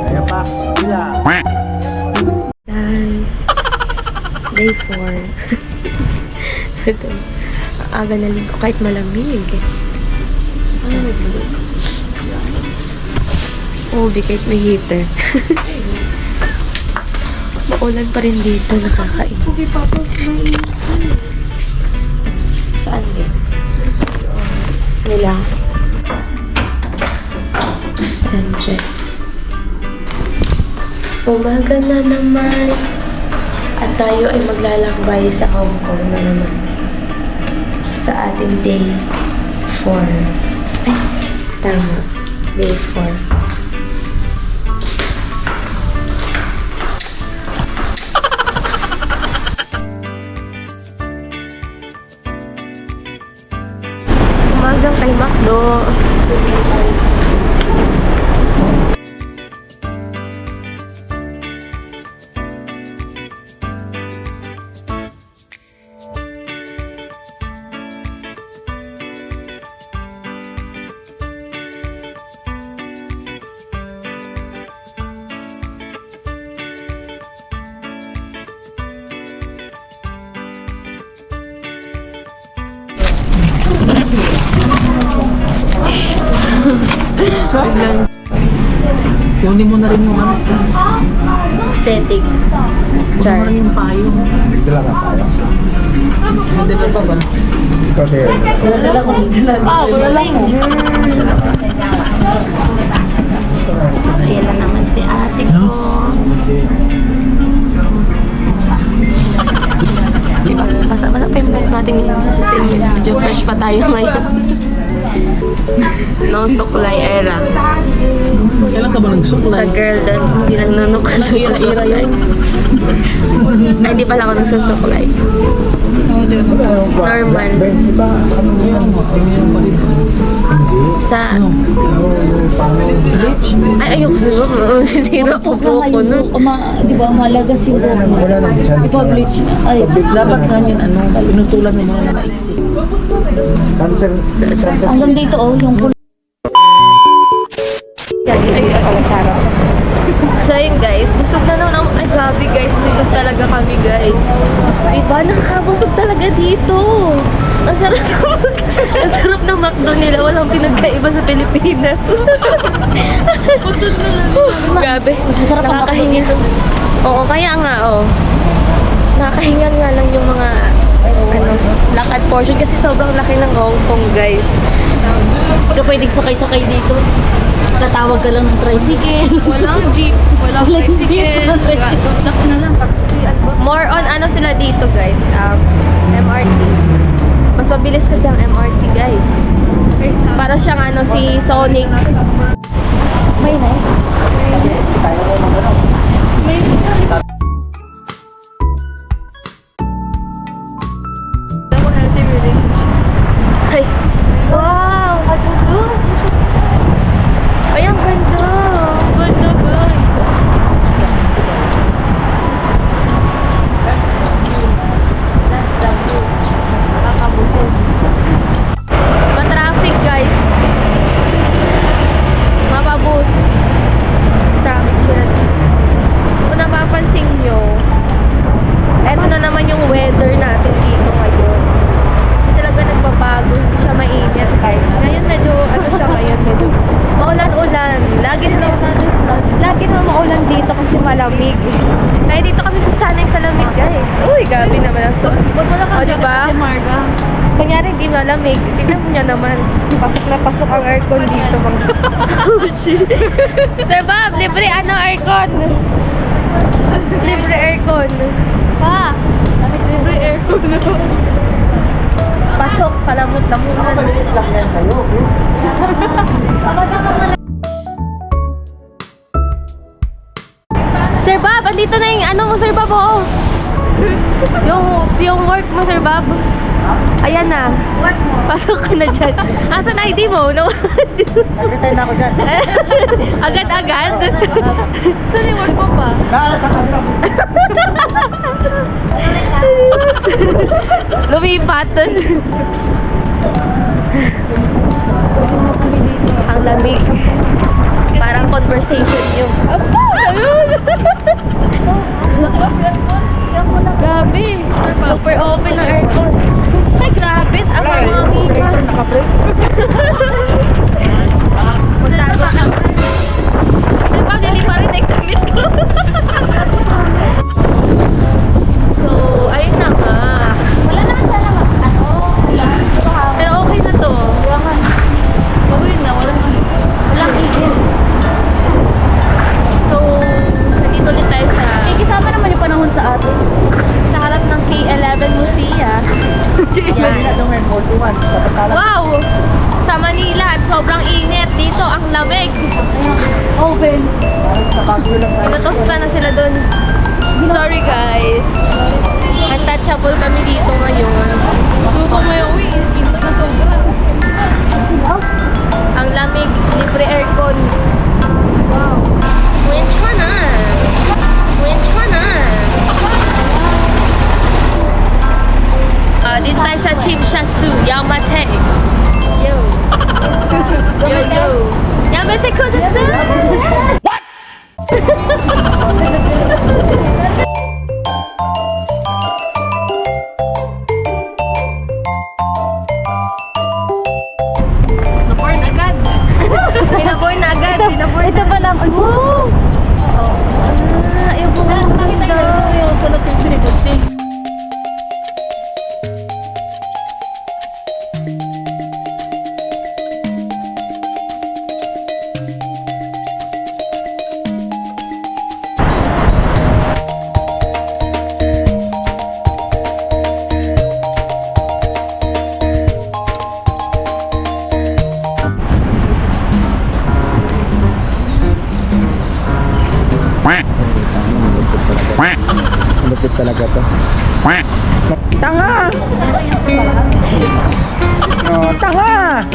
Kaya pa, sila. Day 4. Ito. Ang aga na linggo kahit malamig. Ubi kahit may heater. Maulan pa rin dito, nakakain. Saan din? Nila. Nandiyan. Umaga na naman. At tayo ay maglalakbay sa Hong Kong na naman. Sa ating day 4. Ay, tama. Day 4. Umagang kay Macdo. Kunin mo na rin yung ano. Aesthetic. Kunin mo na yung payong. Dala ka tayo. Dala pa ba? Kasi, Dala ko. Wala lang. Ayan na naman si ate ko. Diba? Basa-basa pa yung buhok natin ngayon. Kasi medyo fresh pa tayo ngayon. No suklay era. Kailan ka ba nagsuklay? The girl that hindi nagnunog ka ng suklay. Ay, hindi pala ako nagsusuklay. Normal. di ba, ano yan? Hindi. Sa... Ay, ayoko sa sisira po po ko nun. Di ba malagas yung buhok mo? Wala nang chance. Ipa-bleach na. Ay, Dapat ganyan ano, pinutulan mo muna na maiksi. Cancel. Cancel. hanggang dito yung So yun guys, busog na naman. Ay grabe guys, busog talaga kami guys. Diba? Nakakabusog talaga dito. Ang sarap ang sarap ng McDo nila. Walang pinagkaiba sa Pilipinas. Grabe. Nakakahinga. Oo, kaya nga nakakahinga nga lang yung mga lakad portion kasi sobrang laki ng Hong Kong guys. Hindi ka pwedeng sakay-sakay dito. Tatawag ka lang ng tricycle. Walang jeep, walang tricycle. More on ano sila dito guys, MRT. Mas mabilis kasi ang MRT guys. Para siyang si Sonic. May night. Ay, wow! Ay, ang ganda! Ganda guys! Nakakabusog. Ma-traffic guys. Mapabus. Traffic sila. Kung napapansin nyo, eto na naman yung weather natin dito ngayon. Hindi talaga nagbabago. Hindi siya mainit guys. Ngayon medyo, siya ngayon medyo maulan-ulan. Lagi na maulan dito kasi malamig. Kaya dito kami sasanay sa lamig guys. Uy, gabi naman ang suot. O diba? Kunyari hindi malamig. Tignan mo niya naman. Pasok na pasok ang aircon dito. Sir Bob, libre aircon? Libre aircon. Pa, libre aircon. Pasok, palamot-lamunan. Sir Bob, andito na yung mo, Sir Bob, Yung work mo, Sir Bob. Ayan na. Pasok ka na dyan. Asan ID mo? No? Nag-resign ako dyan. Agad-agad? Saan yung work mo pa? Lumipat. Ang lamig. Parang conversation nyo. Apo! Ganun! Grabe. Super open ang aircon. Ay, grabe. Ang mami ka. Magtago ka. Diba, hindi pa rin nag-miss ko. So, ayun na nga. Wala naman talaga. Pero okay na to. Okay na, walang igil. So, nandito ulit tayo sa Kasama naman yung panahon sa atin. sa harap ng K11 Musia. Manila daw ngayon, 41. Dapat talang. Wow! Sa Manila at sobrang init. Dito ang lamig. Open. Sa Baguio lang tayo. Pinatosta na sila doon. Sorry guys. Untouchable kami dito ngayon. Gusto mo yung uwi. Pinto na sobra. Ang lamig. Libre aircon. Wow. Wenchana. Wenchana. Dito tayo sa Chimshatsu, Yamate. Yo. Yo, yo. Yamate ko na What? Naborn agad. Pinaborn na agad. Pinaborn. Ito pa lang. Wow! Ayaw mo nga. Nakita ko yung tulog yung sinibusti. Lupit talaga to. Tanga! Oh, tanga!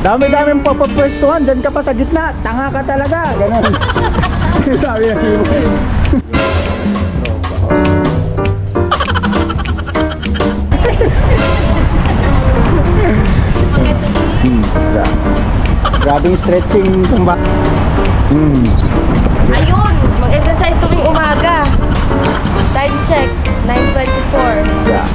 Dami-daming papapwestuhan, dyan ka pa sa gitna. Tanga ka talaga. Ganun. Sabi niya. Grabing stretching tumba. Ayun! Mag-exercise tuwing umaga. Time check. 9:24. Yeah.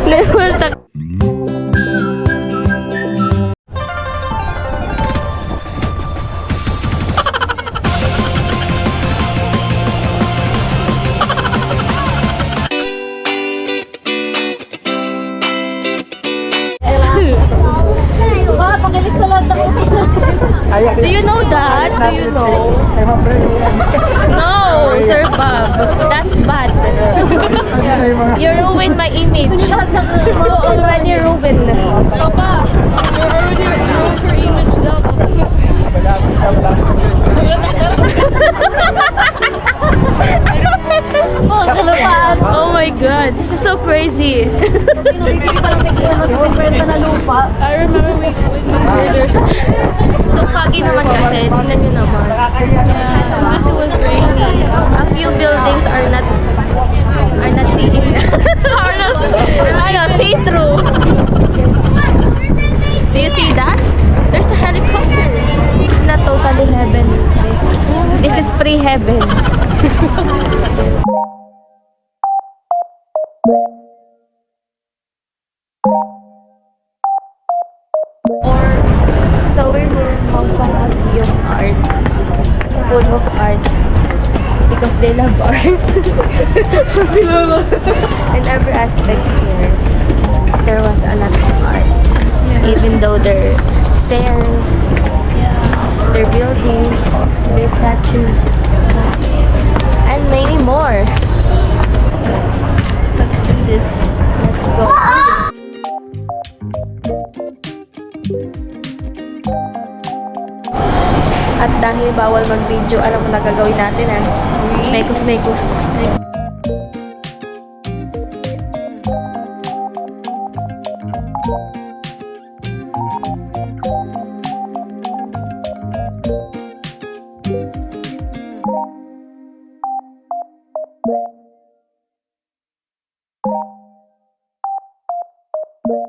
Level tak. Do you know that? Do you know? No, Sir Bob. That's bad. You ruined my image. You already ruined. Papa, you already ruined your image daw. Oh my god, this is so crazy. I remember we were so foggy naman kasi, tingnan nyo naman. Because it was rainy. A few buildings are not seeing. See-through. Do you see that? There's a helicopter. It's not totally heaven. This is pre-heaven. So we were focus yung art. Full of art. Because they love art. In every aspect here, there was a lot of art. Even though their stairs, their buildings, their statues, and many more. Let's do this. Let's go. At dahil bawal mag-video, alam mo na gagawin natin Mekos.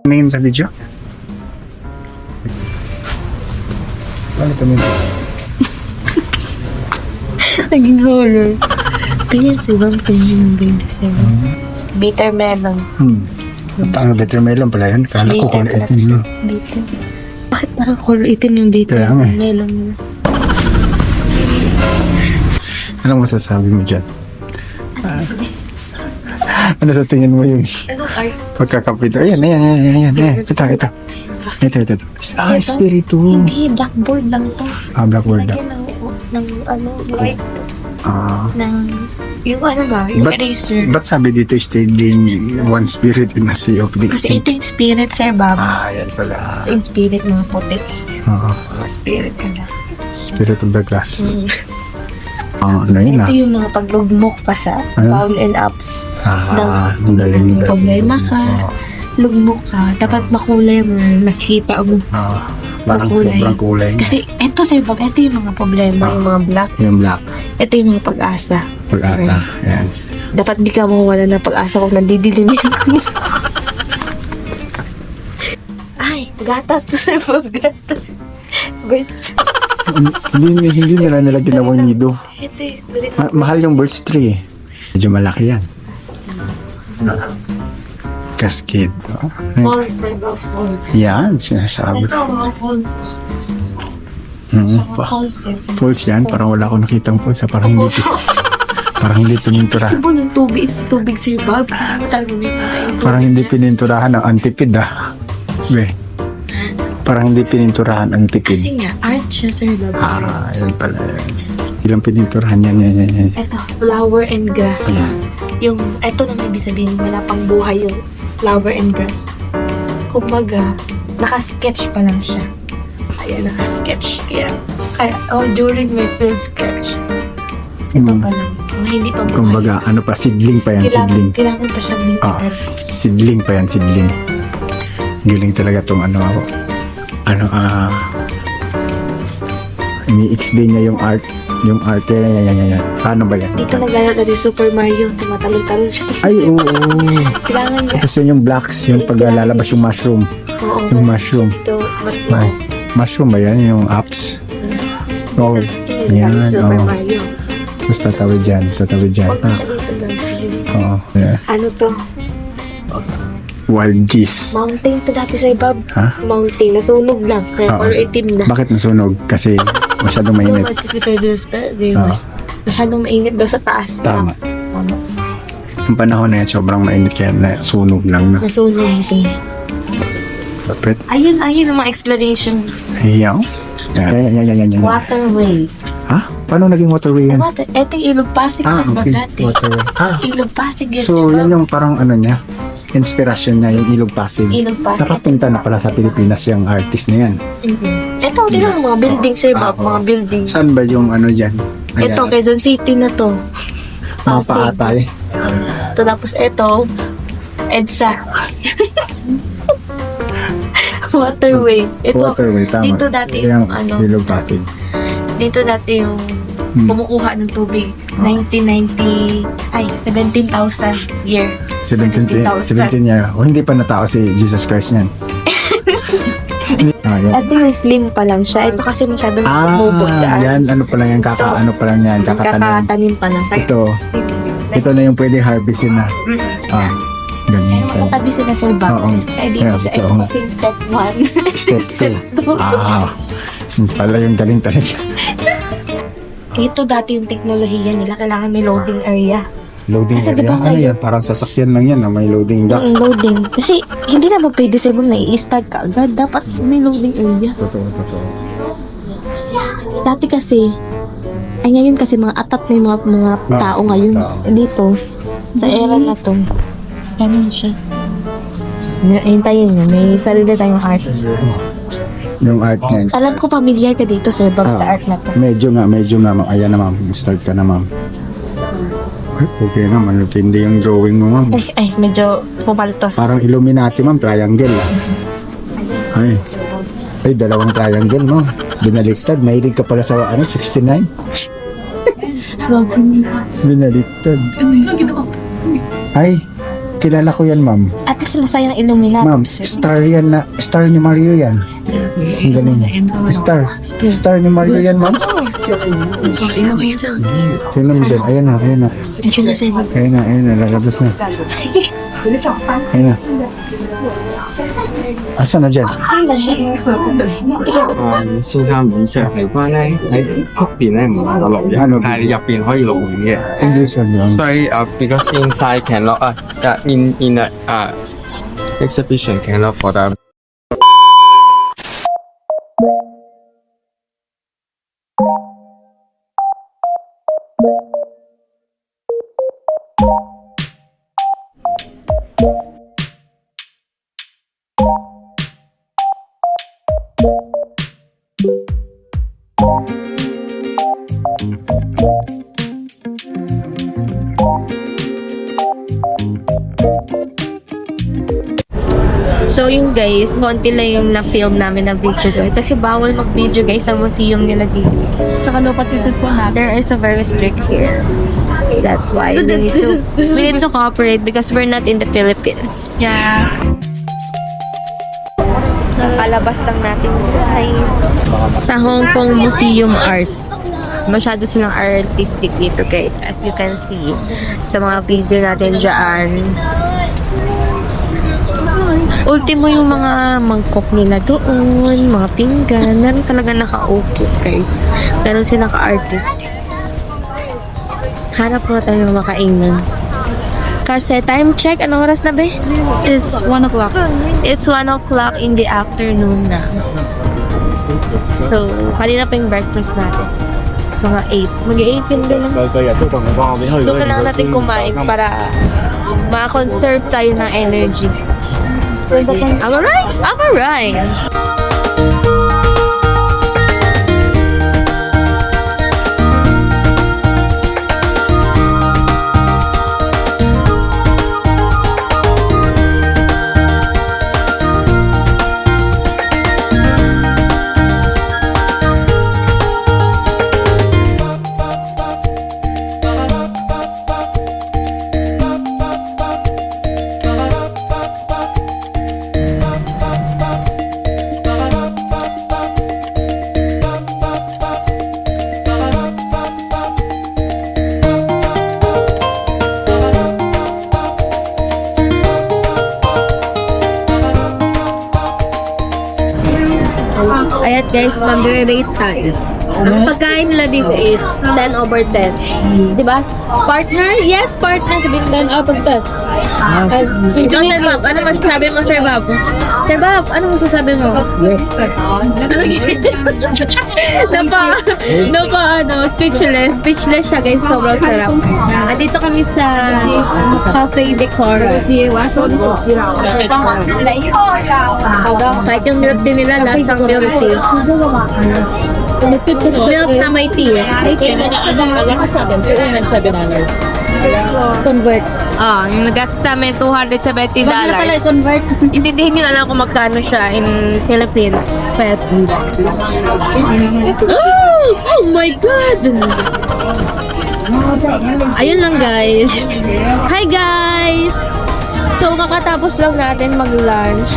Tingin sa video? Ano ito mo? Naging horror. Ganyan si Bang Pinyin 27. Bitter melon. Ang bitter melon pala yun. Kala ko kung itin mo. Bitter. Bakit parang color itim yung bitter Kaya nga eh. melon nila? Anong masasabi mo dyan? Ano sa tingin mo yung Anong art? pagkakapito? Ayan. Ito. Espiritu. Hindi, blackboard lang to. Blackboard. Lagyan ng white. Ng, yung But- eraser. Ba't sabi dito stating one spirit in a sea of these? Kasi ito yung spirit, Sir Bob. Yan pala. Yung spirit, mga puti. Oo. Mga spirit ka na. Spirit of the glass. Ano yun Ito yung mga paglugmok pa sa down and ups. Ang galing. Problema ka, lugmok ka, dapat makulay mo, nakikita mo. Parang Makulay. sobrang kulay. Kasi ito, Sir Bob, ito yung mga problema, yung mga black. Yung black. Ito yung mga pag-asa. Pag-asa. Yan. Dapat di ka mawala ng pag-asa kung nandidilim yan. Ay, gatas to, Sir Bob, gatas. Birds. Hindi nila ginawang nido. Ito yung Mahal yung birch tree eh. Medyo malaki yan. Cascade. falls, Sir Bob, falls. Yan, sinasabi. Ito, mga falls. Mga falls yan. Falls yan. Parang wala akong nakitang falls. Parang hindi pinintura. Sibo ng tubig, Sir Bob. Talaga may patayin. Parang hindi pininturahan ng antipid ah. Be. Parang hindi pininturahan ang tipid. Kasi nga, art siya, Sir Bob. Yan pala yan. Ilang pininturahan yan. Ito, flower and grass. Ayan. Yung, ito na may ibig sabihin, wala pang buhay yung flower and grass. Kumbaga, nakasketch pa lang siya. Ayan, nakasketch. Kaya, during my field sketch, ito pa lang. Hindi pa buhay. Kumbaga, ano pa, sidling pa yan, sidling. Kailangan pa siyang bitikan. Sidling pa yan, sidling. Galing talaga tong ini-explain niya yung art. Yung art, yan. Paano ba yan? Dito naglalaro si Super Mario, tumatalon-talon siya. Ay, oo. Kailangan niya. Tapos yun yung blocks, yung paglalabas yung mushroom. Oo, Yung mushroom. Ito, Ay, mushroom ba yan? Yung apps? Oo. Yan, Super oo. Mario. Tapos tatawid dyan. Huwag siya dito lang. Oo. Yeah. Ano to? Wild geese. Mountain to dati sa Bob. Ha? Mountain. Nasunog lang. Kaya Oo. or itim na. Bakit nasunog? Kasi masyadong mainit. Kasi pwede Oo. masyadong mainit daw sa taas. Tama. Tama. Yung panahon na yan, sobrang mainit kaya nasunog lang na. Nasunog. Kapit. Ayun ang mga explanation. Hiyaw. Yan. Waterway. Ha? Paano naging waterway yan? Ito yung Ilog Pasig sa Bob dati. Waterway. Ilog Pasig yun. So, yan yung parang ano niya, inspirasyon niya, yung Ilog Pasig. Ilog Pasig. Nakapunta na pala sa Pilipinas yung artist na yan. Ito, di lang mga building, Sir Bob. Mga building. Saan ba yung ano dyan? Ayan. Ito, Quezon City na to. Mga paatay. Ito, tapos ito, EDSA. Waterway. Ito, Waterway, tama. dito dati Yung yung ano, Ilog Pasig. dito dati yung kumukuha ng tubig. 1990, 17,000 year. 17 year. O hindi pa natao si Jesus Christ niyan. Yan. Ito yung slim pa lang siya. Ito kasi masyadong tumubo siya. Yan, ano pa lang yan, kakatanim. Kakatanim pa lang. Ito na yung pwede harvestin na. Ganyan Pero pa. makatabi sila sa bag. Oo. Eh, dito Yeah, siya. Ito oo. kasi yung step 1. Step 2. Pala yung galing talaga. Ito dati yung teknolohiya nila. Kailangan may loading area. Loading Kasi area. diba Ano ngayon- yan? Parang sasakyan lang yan na may loading dock. Yung loading. Kasi hindi naman pwede sa na i-start ka agad. Dapat may loading area. Totoo. Dati kasi, ay ngayon kasi mga atat na yung mga tao ngayon. tao. Dito, sa era na to, ganun siya. Hintayin nyo, may sarili tayong art. Yung art na yun. Alam ko familiar ka dito, Sir Bob, sa art na to. Medyo nga, ma'am. Ayan na, ma'am. Start ka na, ma'am. Ay, okay naman. Hindi yung drawing mo, ma'am. Ay, medyo pumaltos. Parang Illuminati, ma'am. Triangle. Ay, dalawang triangle, ma'am. Binaliktad. Mahilig ka pala sa, 69? Binaliktad. Ay, kilala ko yan, ma'am. At least masayang Illuminati. Ma'am, to, Sir. star yan na, star ni Mario yan. Ang galing. Star ni Mario yan, ma'am. Tingnan mo dyan. Ayan na. Medyo na, Sir Bob. Ayan na, lalabas na. Ayan na. Asa na dyan? 先生以上嚟講咧，喺出邊咧唔能夠錄影，但係你入邊可以錄影嘅。 English yan lang. 所以because inside cannot in a exhibition cannot for them. So yun guys, konti lang yung na-film namin na video guys. Kasi bawal mag-video guys sa museum nila dito. Tsaka dapat yung cellphone natin. There is a very strict here. That's why we need to cooperate because we're not in the Philippines. Yeah. Nakalabas lang natin guys sa Hong Kong Museum Art. Masyado silang artistic dito guys. As you can see sa mga video natin dyan. Ultimo yung mga mangkok nila doon, mga pinggan. Meron talaga naka-okay guys. Meron sila ka-artistic. Hanap mo tayo ng makainan. Kasi time check, anong oras na ba? It's 1 o'clock. It's 1 o'clock in the afternoon na. So, kanina pa yung breakfast natin. Mga 8. Mag-8 yun din. So, kailangan natin kumain para ma-conserve tayo ng energy. Am I right? Am I right? Ayan guys, magre-rate tayo. Ang pagkain nila dito is 10 over 10. Diba? Partner? Yes, partner. Sabihin 10 out of 10. Ikaw, Sir Bob, ano masasabi mo, Sir Bob? Sir Bob, ano masasabi mo? Speechless. Speechless siya guys, sobrang sarap. Andito kami sa Cafe Decor. Kahit yung milk tea nila, lasang milk tea. Milk na may tea. Convert. Yung nagastos namin $270. Convert. Intindihin nyo na lang kung magkano siya in Philippines. Pet. Oh my God! Ayun lang guys. Hi guys! So, kakatapos lang natin mag-lunch.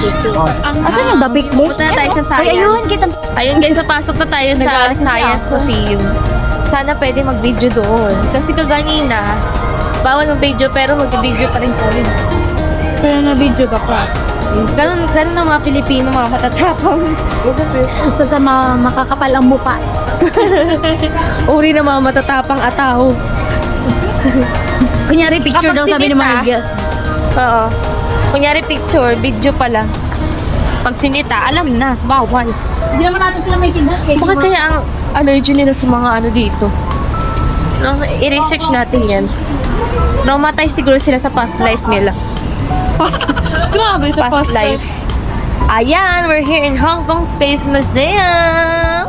Asan yung the picnic? Punta na tayo sa science. Ayun guys, pasok na tayo sa Science Museum. Sana pwede mag-video doon. Kasi kaganina, bawal mag-video pero mag-video pa rin tayo. Kaya na video ka pa. Ganun ang mga Pilipino, mga matatapang. Isa sa mga makakapal ang muka. Uri ng mga matatapang ataw. Kunyari picture daw sabi ni Maria. Oo. Kunyari picture, video pala. Pag sinita, alam na, bawal. Hindi naman natin sila may kindat. Bakit kaya ang allergy nila sa mga ano dito? No, i-research natin yan. Traumatized siguro sila sa past life nila. Grabe sa Past life. Ayan, we're here in Hong Kong Space Museum.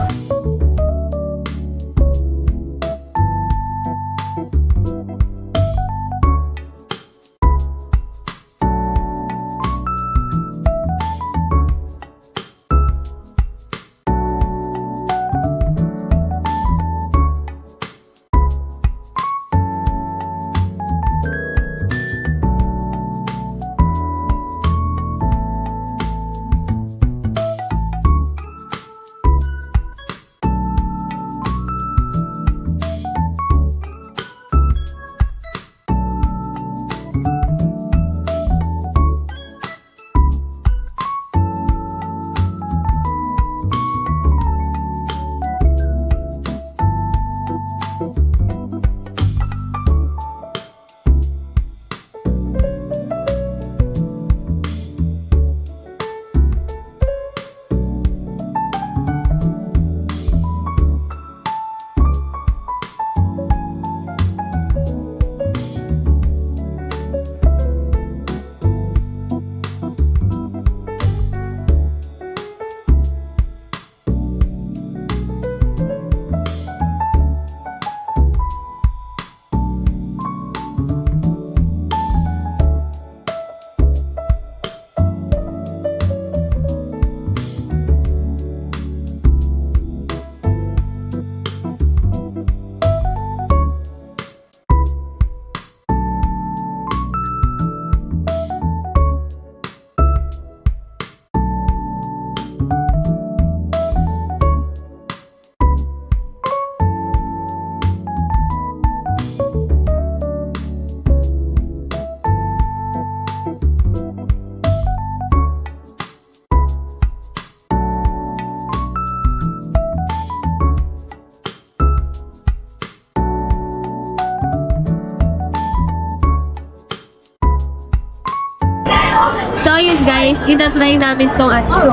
So yun guys, itatry namin tong ano.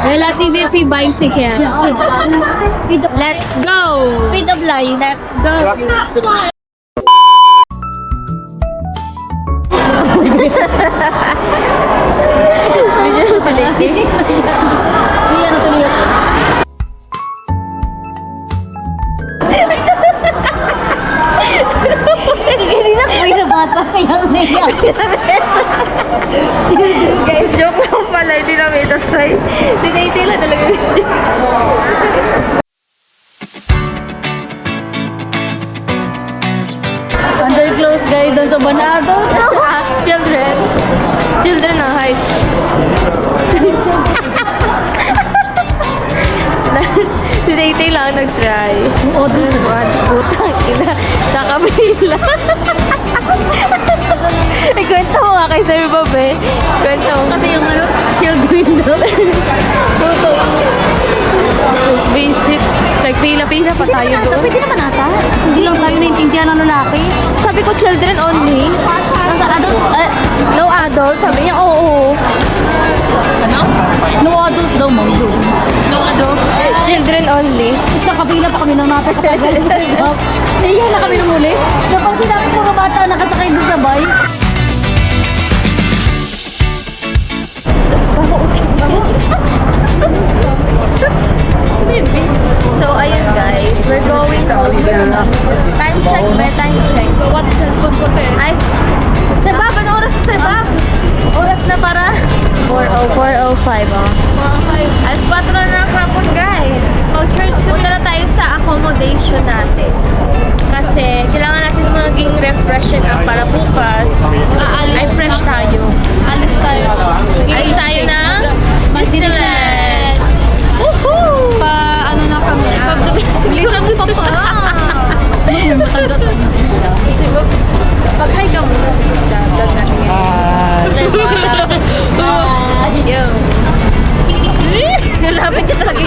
Relativity bicycle. Let's go! Speed of light. Let's go! Hindi yan natuloy. Hindi na ko yung bata kaya may Guys, joke lang pala, hindi namin itatry. Tinaitila talaga yung underclothes guys doon sa Banado. Children. Children na height. Tinaytay lang nag-try. Oo, doon. Putang ina. Sa kabila. Kwento mo nga kay Sir Bob eh. Kwento mo. Kasi yung ano, shield window. Visit. Nagpila-pila pa tayo doon. Pwede naman ata. Hindi lang tayo naintindihan ng lalaki. Sabi ko children only. Nasa adult. No adult. Sabi niya oo. Ano? No adult daw, ma'am. No adult? Children only. Sa kabila pa kami nang napakatagal. Iyan na kami nung uli. Kapag sinabi puro bata nakasakay doon sa bike. So, ayun guys, we're going home na. Time check, may time check. What cellphone ko sir? Ay, Sir Bob, ano oras na Sir Bob? Oras na para? 4:05 oh. Alas 4 na ng hapon guys. Mag-church punta na tayo sa accommodation natin. Kasi kailangan natin maging refreshen up para bukas. Ay, fresh tayo. Alis tayo. Alis tayo ng Disneyland.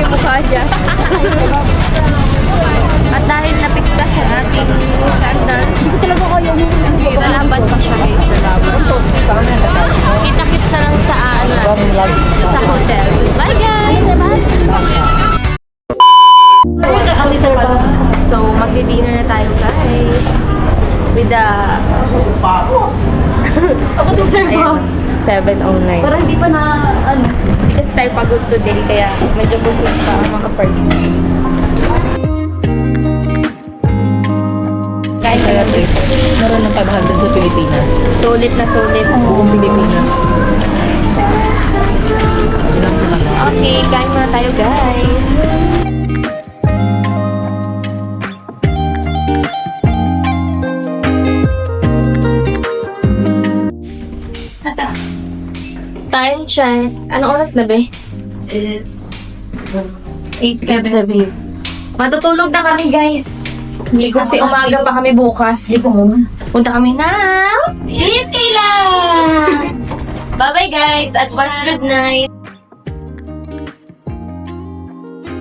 mukha niya. At dahil napigtas sa ating sandal, Hindi ko talaga kaya yung lalaban pa siya guys. Lalaban. Kita-kits na lang sa sa hotel. Bye guys! kasi sir ba? So, magdi-dinner na tayo guys. With the Ako din sir ba? 7:09. Pero hindi pa na, ano. Kasi tayo pagod today, kaya medyo busog pa mga-first. Kain tayo guys. Meron ng 500 sa Pilipinas. Sulit na sulit. Pilipinas. Okay, kain muna tayo guys. Time check. Anong oras na be? It's 8:07. Matutulog na kami guys. Kasi umaga pa kami bukas. Punta kami ng Disneyland! Bye-bye guys! Advance good night!